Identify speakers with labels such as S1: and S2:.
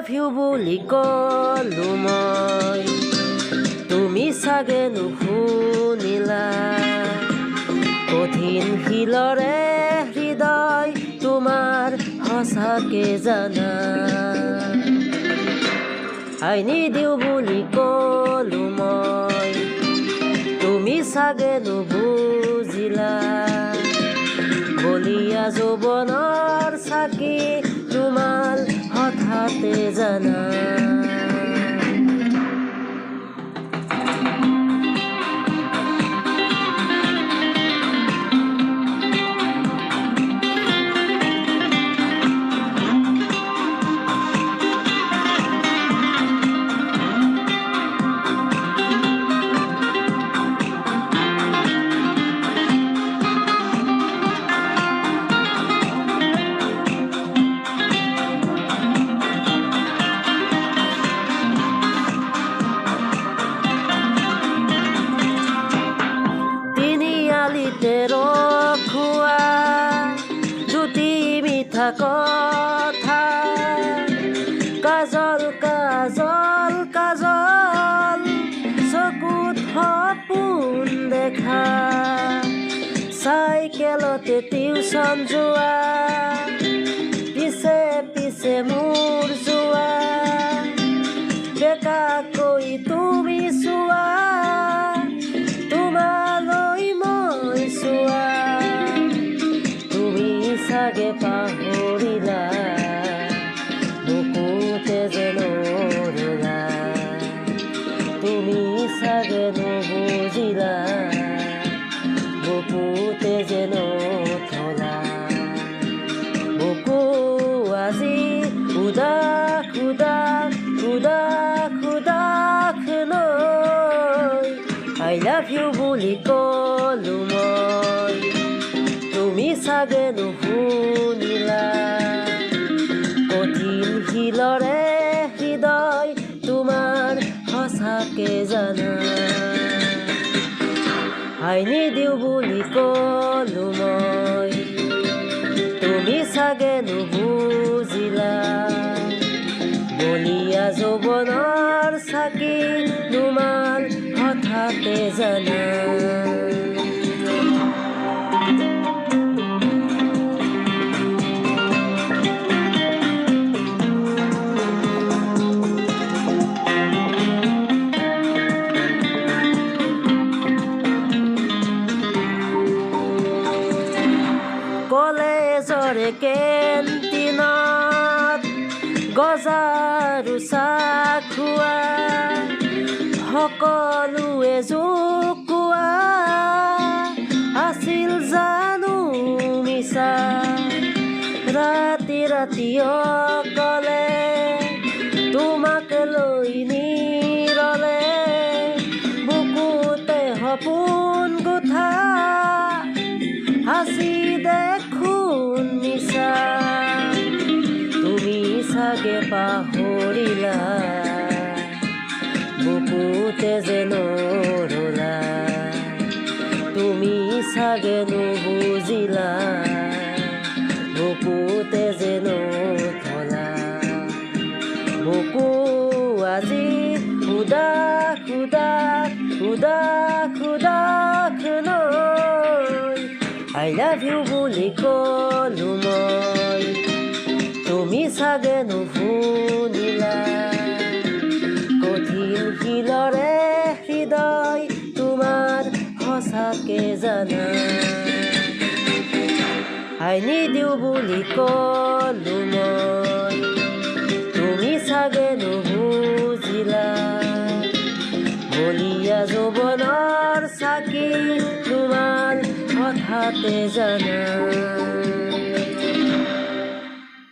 S1: Love you বুলি ক'লো মই, তুমি চাগে নুশুনিলা। কঠিন শিলৰে হৃদয় তোমাৰ সঁচাকে জানা। I need you বুলি ক'লো মই, তুমি চাগে নুবুজিলা। বলিয়া যৌৱনৰ চাকি তোমাৰ হঠাতে জানা। ৰখোৱা দুটি মিঠা কথা, কাজল কাজল কাজল চকুত সপোন দেখা। চাইকেলতে টিউচন যোৱা, পিছে পিছে মোৰ যোৱা। বেকাকৈ তুমি চোৱা, চাগে পাহৰিলা, বুকুতে যে নৰলা। তুমি চাগে নুবুজিলা, বুকুতে যে নথলা। বুকু আজি উদাস উদাস উদাস উদাস নৈ। I love you বুলি ক'লো মই, তুমি চাগে নুশুনিলা। কঠিন শিলৰে হৃদয় তোমাৰ সঁচাকে জানা। I need you বুলি ক'লো মই, তুমি চাগে নুবুজিলা। বলিয়া যৌৱনৰ চাকি তোমাৰ হঠাতে জানা। কলেজৰে কেণ্টিনত গজাৰু চাহ খোৱা, সকলোৱে জোকোৱা আছিল জানো মিছা। ৰাতি ৰাতি অকলে তোমাক লৈ নিৰলে, বুকুতে সপোন গোঠা হাসি দেখোন মিছা। তুমি চাগে পাহৰিলা, বুকুতে যে নৰলা। তুমি চাগে নুবুজিলা, বুকুতে যে নথলা। বুকু আজি উদাস উদাস উদাস উদাস নৈ। I love you বুলি ক'লো মই, তুমি চাগে নুশুনিলা। কঠিন শিলৰে হৃদয় তোমাৰ সঁচাকে জানা। I need you বুলি ক'লো মই, তুমি চাগে নুবুজিলা। বলিয়া যৌৱনৰ চাকি তোমাৰ হঠাতে জানা।